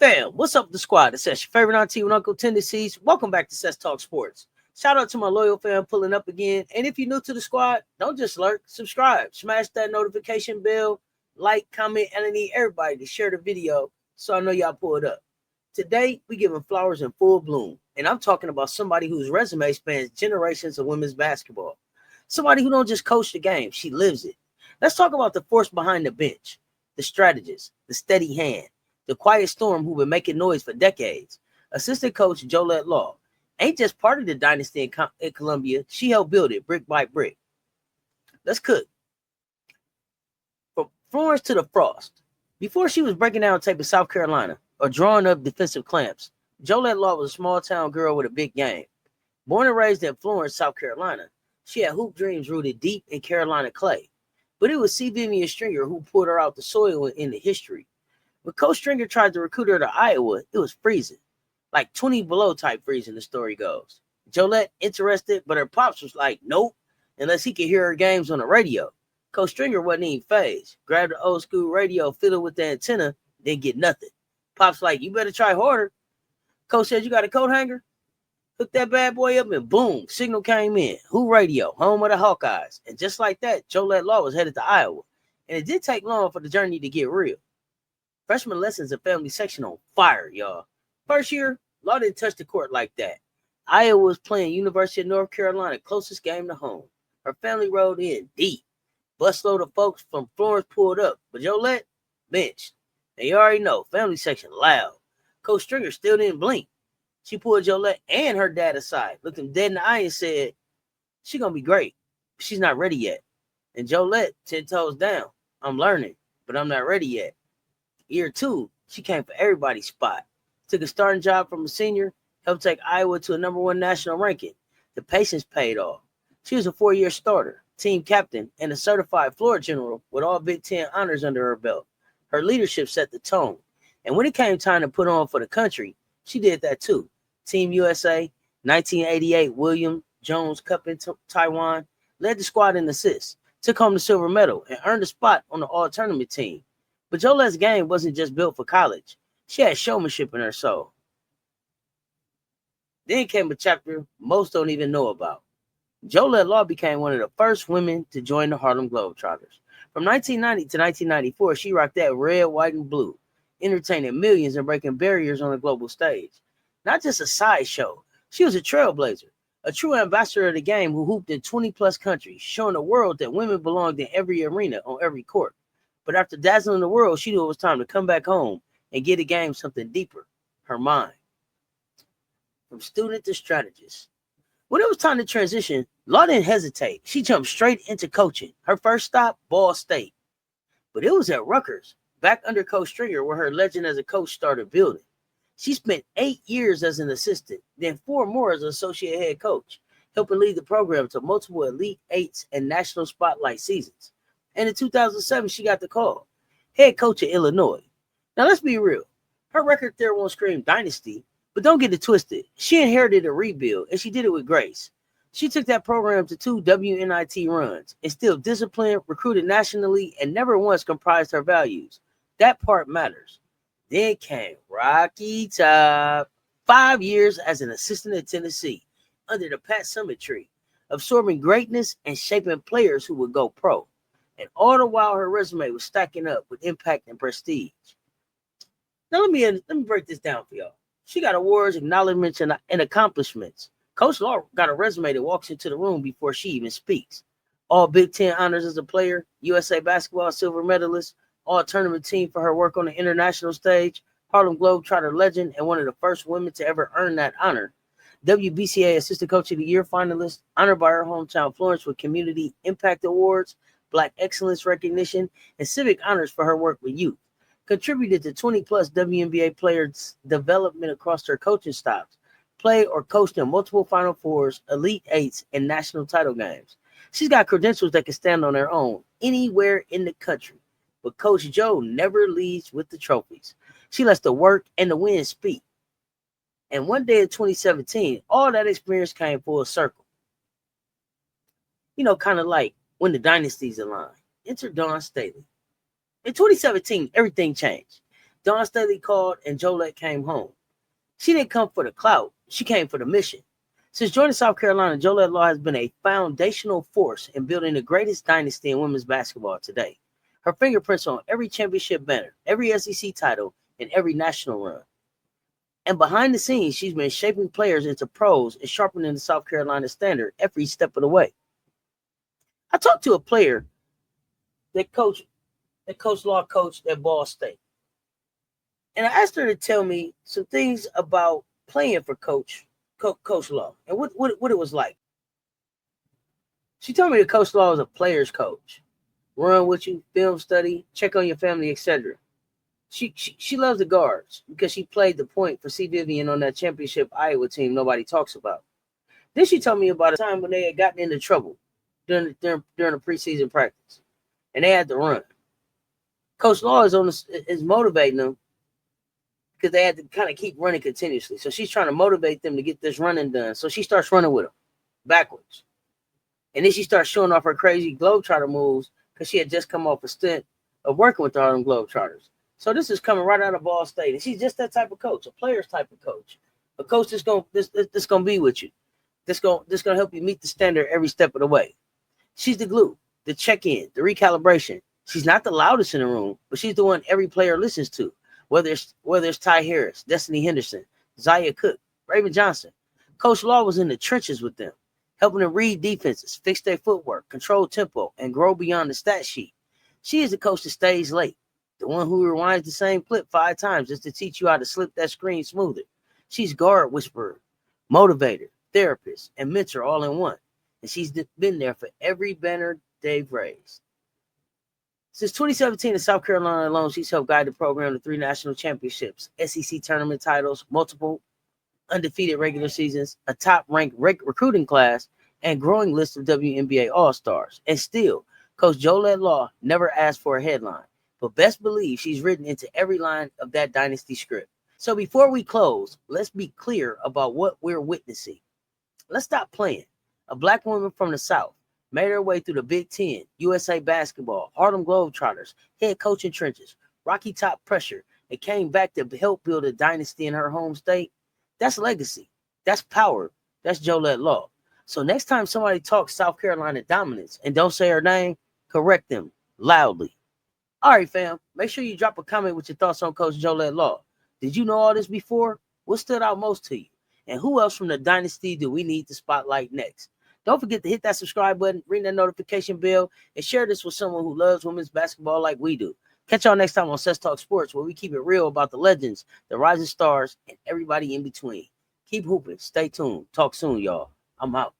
Fam, what's up with the squad? It's your favorite auntie and uncle tendencies. Welcome back to Cess Talks Sports. Shout out to my loyal fam pulling up again. And if you're new to the squad, don't just lurk, subscribe, smash that notification bell, like, comment, and I need everybody to share the video so I know y'all pulled up. Today, we giving flowers in full bloom, and I'm talking about somebody whose resume spans generations of women's basketball. Somebody who don't just coach the game, she lives it. Let's talk about the force behind the bench, the strategist, the steady hand, the quiet storm who been making noise for decades. Assistant coach Jolette Law ain't just part of the dynasty in Columbia. She helped build it brick by brick. Let's cook. From Florence to the Frost. Before she was breaking down tape in South Carolina or drawing up defensive clamps, Jolette Law was a small town girl with a big game. Born and raised in Florence, South Carolina, she had hoop dreams rooted deep in Carolina clay. But it was C. Vivian Stringer who pulled her out the soil into history. When Coach Stringer tried to recruit her to Iowa, it was freezing. Like 20 below type freezing, the story goes. Jolette interested, but her pops was like, nope, unless he could hear her games on the radio. Coach Stringer wasn't even phased. Grabbed the old school radio, fiddled with the antenna, didn't get nothing. Pops like, you better try harder. Coach said, you got a coat hanger? Hooked that bad boy up and boom, signal came in. Who radio, home of the Hawkeyes. And just like that, Jolette Law was headed to Iowa. And it did take long for the journey to get real. Freshman lessons and family section on fire, y'all. First year, Law didn't touch the court like that. Iowa was playing University of North Carolina, closest game to home. Her family rode in deep. Busload of folks from Florence pulled up, but Jolette benched. And you already know, family section loud. Coach Stringer still didn't blink. She pulled Jolette and her dad aside, looked him dead in the eye and said, she's going to be great, but she's not ready yet. And Jolette, 10 toes down, I'm learning, but I'm not ready yet. Year 2, she came for everybody's spot. Took a starting job from a senior, helped take Iowa to a #1 national ranking. The patience paid off. She was a 4-year starter, team captain, and a certified floor general with all Big Ten honors under her belt. Her leadership set the tone. And when it came time to put on for the country, she did that too. Team USA, 1988 William Jones Cup in Taiwan, led the squad in assists, took home the silver medal, and earned a spot on the all-tournament team. But Jolette's game wasn't just built for college. She had showmanship in her soul. Then came a chapter most don't even know about. Jolette Law became one of the first women to join the Harlem Globetrotters. From 1990 to 1994, she rocked that red, white, and blue, entertaining millions and breaking barriers on the global stage. Not just a sideshow, she was a trailblazer, a true ambassador of the game who hooped in 20-plus countries, showing the world that women belonged in every arena, on every court. But after dazzling the world, she knew it was time to come back home and give the game something deeper, her mind. From student to strategist. When it was time to transition, Law didn't hesitate. She jumped straight into coaching. Her first stop, Ball State. But it was at Rutgers, back under Coach Stringer, where her legend as a coach started building. She spent 8 years as an assistant, then 4 more as an associate head coach, helping lead the program to multiple Elite Eights and national spotlight seasons. And in 2007, she got the call. Head coach of Illinois. Now, let's be real. Her record there won't scream dynasty, but don't get it twisted. She inherited a rebuild, and she did it with grace. She took that program to 2 WNIT runs, instilled discipline, recruited nationally, and never once compromised her values. That part matters. Then came Rocky Top. 5 years as an assistant at Tennessee, under the Pat Summitt tree, absorbing greatness and shaping players who would go pro. And all the while, her resume was stacking up with impact and prestige. Now, let me break this down for y'all. She got awards, acknowledgments, and accomplishments. Coach Law got a resume that walks into the room before she even speaks. All Big Ten honors as a player, USA basketball silver medalist, all tournament team for her work on the international stage, Harlem Globetrotter legend, and one of the first women to ever earn that honor. WBCA Assistant Coach of the Year finalist, honored by her hometown Florence with Community Impact Awards, Black Excellence Recognition, and civic honors for her work with youth. Contributed to 20-plus WNBA players' development across her coaching stops. Played or coached in multiple Final Fours, Elite Eights, and national title games. She's got credentials that can stand on their own anywhere in the country. But Coach Joe never leads with the trophies. She lets the work and the win speak. And one day in 2017, all that experience came full circle. You know, kind of like when the dynasties align. Enter Dawn Staley. In 2017, everything changed. Dawn Staley called and Jolette came home. She didn't come for the clout. She came for the mission. Since joining South Carolina, Jolette Law has been a foundational force in building the greatest dynasty in women's basketball today. Her fingerprints on every championship banner, every SEC title, and every national run. And behind the scenes, she's been shaping players into pros and sharpening the South Carolina standard every step of the way. I talked to a player that Coach Law coached at Ball State. And I asked her to tell me some things about playing for Coach Law and what it was like. She told me that Coach Law was a player's coach. Run with you, film study, check on your family, etc. She loves the guards because she played the point for C. Vivian on that championship Iowa team nobody talks about. Then she told me about a time when they had gotten into trouble during the preseason practice, and they had to run. Coach Law is motivating them because they had to kind of keep running continuously. So she's trying to motivate them to get this running done. So she starts running with them backwards. And then she starts showing off her crazy Globetrotter moves because she had just come off a stint of working with the Harlem Globetrotters. So this is coming right out of Ball State. And she's just that type of coach, a player's type of coach. A coach that's gonna be with you. That's gonna help you meet the standard every step of the way. She's the glue, the check-in, the recalibration. She's not the loudest in the room, but she's the one every player listens to. Whether it's Ty Harris, Destiny Henderson, Zaya Cook, Raven Johnson. Coach Law was in the trenches with them, helping them read defenses, fix their footwork, control tempo, and grow beyond the stat sheet. She is the coach that stays late, the one who rewinds the same clip 5 times just to teach you how to slip that screen smoother. She's guard whisperer, motivator, therapist, and mentor all in one. And she's been there for every banner they've raised. Since 2017 in South Carolina alone, she's helped guide the program to 3 national championships, SEC tournament titles, multiple undefeated regular seasons, a top-ranked recruiting class, and growing list of WNBA All-Stars. And still, Coach Jolette Law never asked for a headline, but best believe she's written into every line of that Dynasty script. So before we close, let's be clear about what we're witnessing. Let's stop playing. A black woman from the South made her way through the Big Ten, USA Basketball, Harlem Globetrotters, head coaching trenches, Rocky Top pressure, and came back to help build a dynasty in her home state. That's legacy. That's power. That's Jolette Law. So next time somebody talks South Carolina dominance and don't say her name, correct them loudly. All right, fam. Make sure you drop a comment with your thoughts on Coach Jolette Law. Did you know all this before? What stood out most to you? And who else from the dynasty do we need to spotlight next? Don't forget to hit that subscribe button, ring that notification bell, and share this with someone who loves women's basketball like we do. Catch y'all next time on Cess Talks Sports, where we keep it real about the legends, the rising stars, and everybody in between. Keep hooping. Stay tuned. Talk soon, y'all. I'm out.